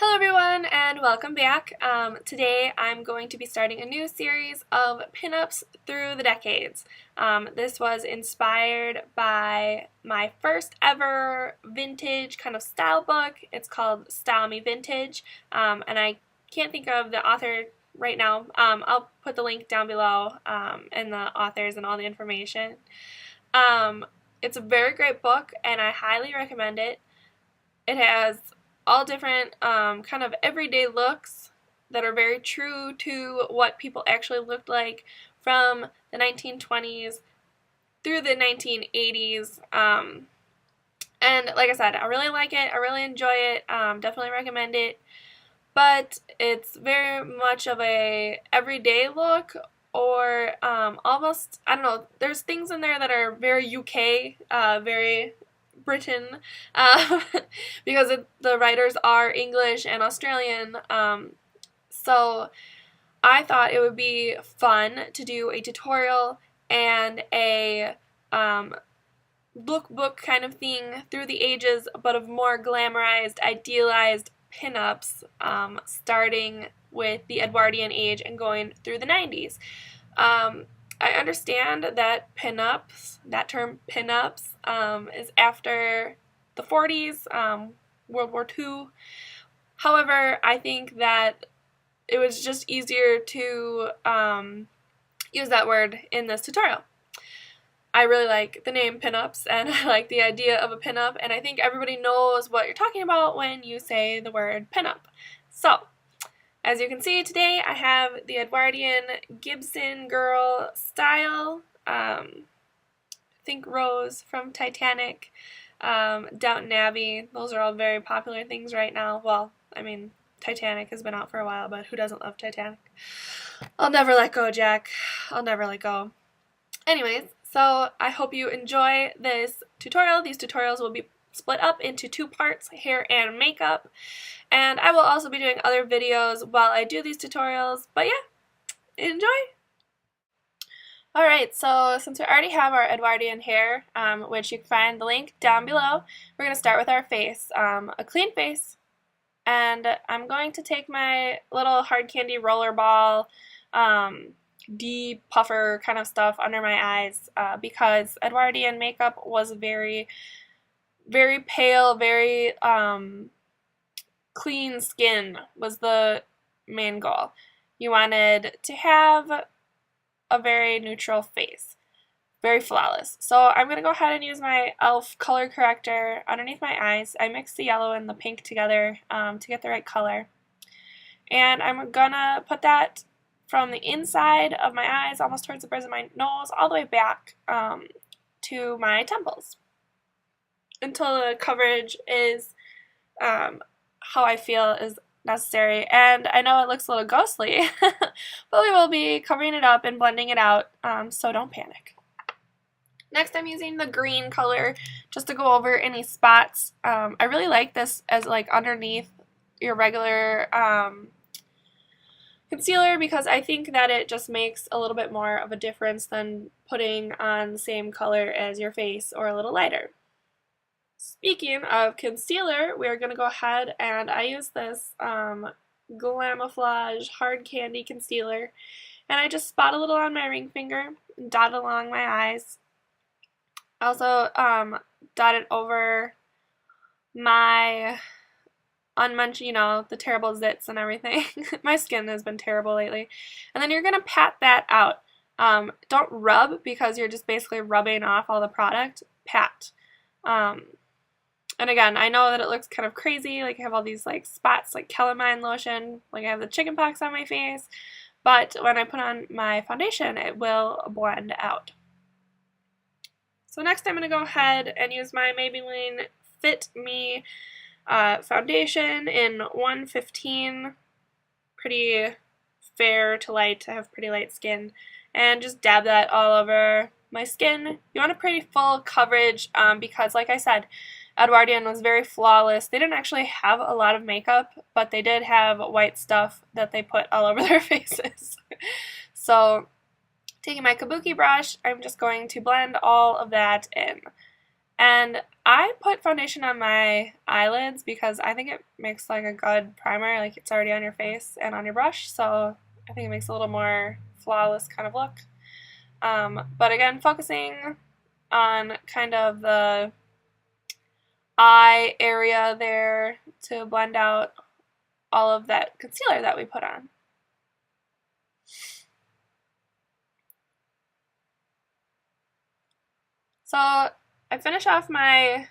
Hello everyone and welcome back. Today I'm going to be starting a new series of pinups through the decades. This was inspired by my first ever vintage kind of style book. It's called Style Me Vintage, and I can't think of the author right now. I'll put the link down below and the authors and all the information. It's a very great book and I highly recommend it. It has all different kind of everyday looks that are very true to what people actually looked like from the 1920s through the 1980s. And like I said, I really like it. I really enjoy it. Definitely recommend it. But it's very much of a everyday look, or almost, I don't know, there's things in there that are very UK, very Britain, because the writers are English and Australian, so I thought it would be fun to do a tutorial and a lookbook kind of thing through the ages, but of more glamorized, idealized pinups, starting with the Edwardian age and going through the 90s. I understand that pinups, that term pinups, is after the 40s, World War II. However, I think that it was just easier to use that word in this tutorial. I really like the name pinups, and I like the idea of a pinup, and I think everybody knows what you're talking about when you say the word pinup. So, as you can see today, I have the Edwardian Gibson girl style. Think Rose from Titanic, Downton Abbey. Those are all very popular things right now. Well, I mean, Titanic has been out for a while, but who doesn't love Titanic? I'll never let go, Jack. I'll never let go. Anyways, so I hope you enjoy this tutorial. These tutorials will be split up into 2 parts, hair and makeup. And I will also be doing other videos while I do these tutorials. But yeah, enjoy! Alright, so since we already have our Edwardian hair, which you can find the link down below, we're going to start with our face. A clean face. And I'm going to take my little hard candy roller ball, de-puffer kind of stuff under my eyes, because Edwardian makeup was very pale, very clean skin was the main goal. You wanted to have a very neutral face, very flawless. So I'm going to go ahead and use my e.l.f. color corrector underneath my eyes. I mix the yellow and the pink together to get the right color. And I'm going to put that from the inside of my eyes, almost towards the bridge of my nose, all the way back to my temples, until the coverage is how I feel is necessary. And I know it looks a little ghostly, but we will be covering it up and blending it out, so don't panic. Next, I'm using the green color just to go over any spots. I really like this as like underneath your regular concealer, because I think that it just makes a little bit more of a difference than putting on the same color as your face or a little lighter. Speaking of concealer, we're going to go ahead and I use this Glamouflage Hard Candy Concealer, and I just spot a little on my ring finger and dot it along my eyes. I also dot it over my you know, the terrible zits and everything. My skin has been terrible lately. And then you're going to pat that out. Don't rub, because you're just basically rubbing off all the product. Pat. And again, I know that it looks kind of crazy, like I have all these like spots like calamine lotion, like I have the chicken pox on my face, but when I put on my foundation, it will blend out. So next I'm going to go ahead and use my Maybelline Fit Me foundation in 115, pretty fair to light. I have pretty light skin, and just dab that all over my skin. You want a pretty full coverage, because like I said, Edwardian was very flawless. They didn't actually have a lot of makeup, but they did have white stuff that they put all over their faces. So taking my kabuki brush, I'm just going to blend all of that in. And I put foundation on my eyelids because I think it makes like a good primer, like it's already on your face and on your brush, so I think it makes a little more flawless kind of look. But again, focusing on kind of the eye area there to blend out all of that concealer that we put on. So I finish off my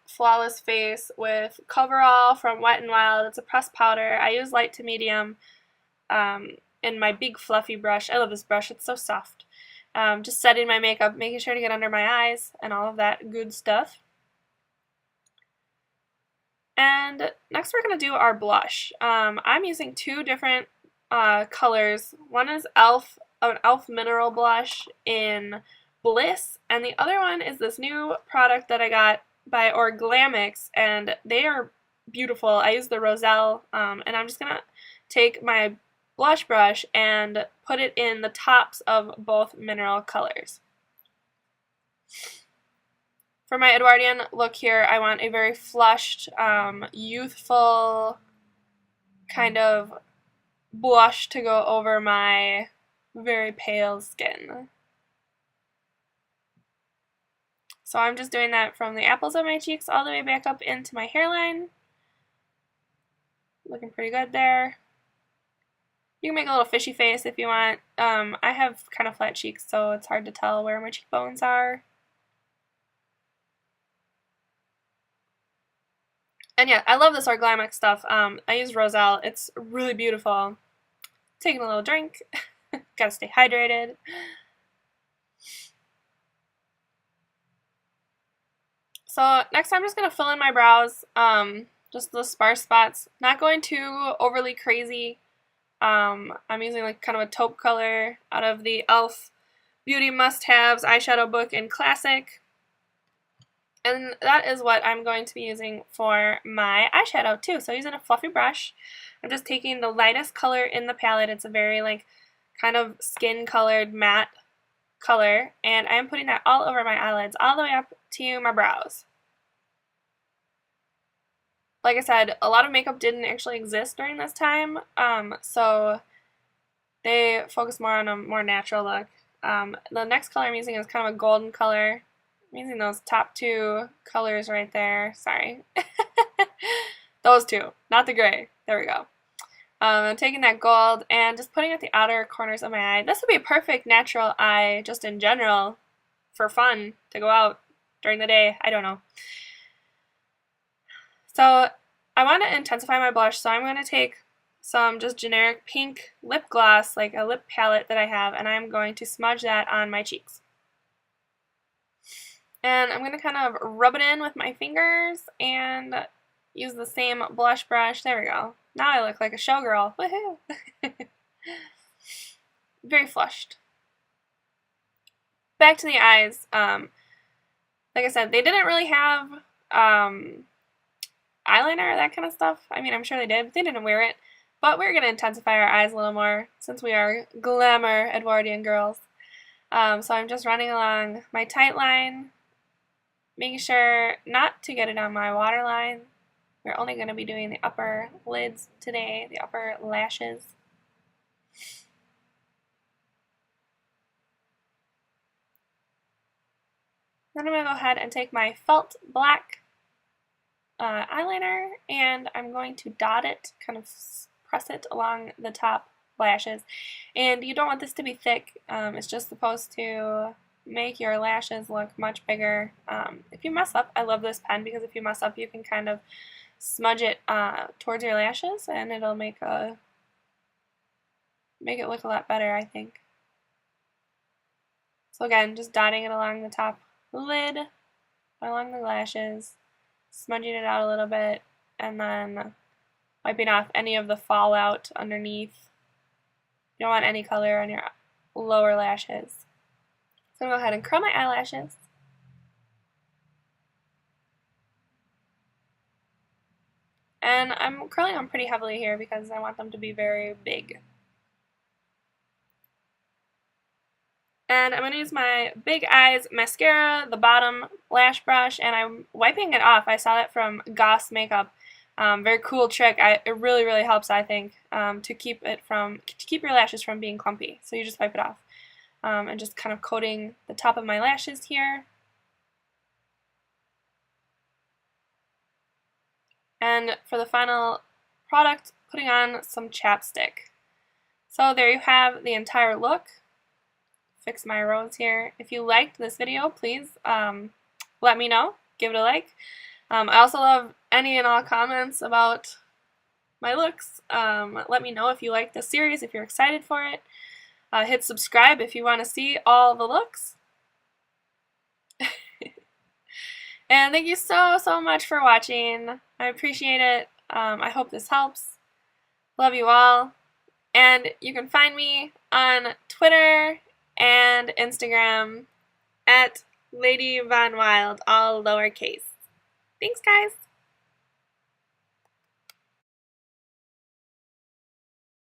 flawless face with Coverall from Wet n Wild. It's a pressed powder. I use light to medium in my big fluffy brush. I love this brush. It's so soft. Just setting my makeup, making sure to get under my eyes and all of that good stuff. And next we're going to do our blush. I'm using two different colors. One is an e.l.f. mineral blush in Bliss, and the other one is this new product that I got by Orglamix, and they are beautiful. I use the Roselle, and I'm just going to take my blush brush and put it in the tops of both mineral colors. For my Edwardian look here, I want a very flushed, youthful kind of blush to go over my very pale skin. So I'm just doing that from the apples of my cheeks all the way back up into my hairline. Looking pretty good there. You can make a little fishy face if you want. I have kind of flat cheeks, so it's hard to tell where my cheekbones are. And yeah, I love this Orglamix stuff. I use Roselle. It's really beautiful. Taking a little drink. Gotta stay hydrated. So next I'm just going to fill in my brows. Just the sparse spots. Not going too overly crazy. I'm using like kind of a taupe color out of the e.l.f. Beauty Must-Haves eyeshadow book in Classic. And that is what I'm going to be using for my eyeshadow too. So using a fluffy brush, I'm just taking the lightest color in the palette. It's a very like kind of skin colored matte color, and I'm putting that all over my eyelids, all the way up to my brows. Like I said, a lot of makeup didn't actually exist during this time, so they focus more on a more natural look. The next color I'm using is kind of a golden color. I'm using those top two colors right there. Sorry. Those two, not the gray. There we go. I'm taking that gold and just putting it at the outer corners of my eye. This would be a perfect natural eye, just in general, for fun, to go out during the day. I don't know. So I want to intensify my blush, so I'm going to take some just generic pink lip gloss, like a lip palette that I have, and I'm going to smudge that on my cheeks. And I'm going to kind of rub it in with my fingers and use the same blush brush. There we go. Now I look like a showgirl. Woohoo! Very flushed. Back to the eyes. Like I said, they didn't really have eyeliner or that kind of stuff. I mean, I'm sure they did, but they didn't wear it. But we're going to intensify our eyes a little more since we are glamour Edwardian girls. So I'm just running along my tight line, making sure not to get it on my waterline. We're only going to be doing the upper lids today, the upper lashes. Then I'm going to go ahead and take my felt black eyeliner, and I'm going to dot it, kind of press it along the top lashes. And you don't want this to be thick. It's just supposed to make your lashes look much bigger. If you mess up, I love this pen because if you mess up, you can kind of smudge it towards your lashes, and it'll make it look a lot better, I think. So again, just dotting it along the top lid, along the lashes, smudging it out a little bit, and then wiping off any of the fallout underneath. You don't want any color on your lower lashes. So I'm going to go ahead and curl my eyelashes. And I'm curling them pretty heavily here because I want them to be very big. And I'm going to use my Big Eyes mascara, the bottom lash brush, and I'm wiping it off. I saw that from Goss Makeup. Very cool trick. It really, really helps, I think, to keep your lashes from being clumpy. So you just wipe it off. And just kind of coating the top of my lashes here. And for the final product, putting on some chapstick. So there you have the entire look. Fix my rose here. If you liked this video, please let me know. Give it a like. I also love any and all comments about my looks. Let me know if you like this series, if you're excited for it. Hit subscribe if you want to see all the looks. And thank you so, so much for watching. I appreciate it. I hope this helps. Love you all. And you can find me on Twitter and Instagram at Lady Von Wilde, all lowercase. Thanks, guys!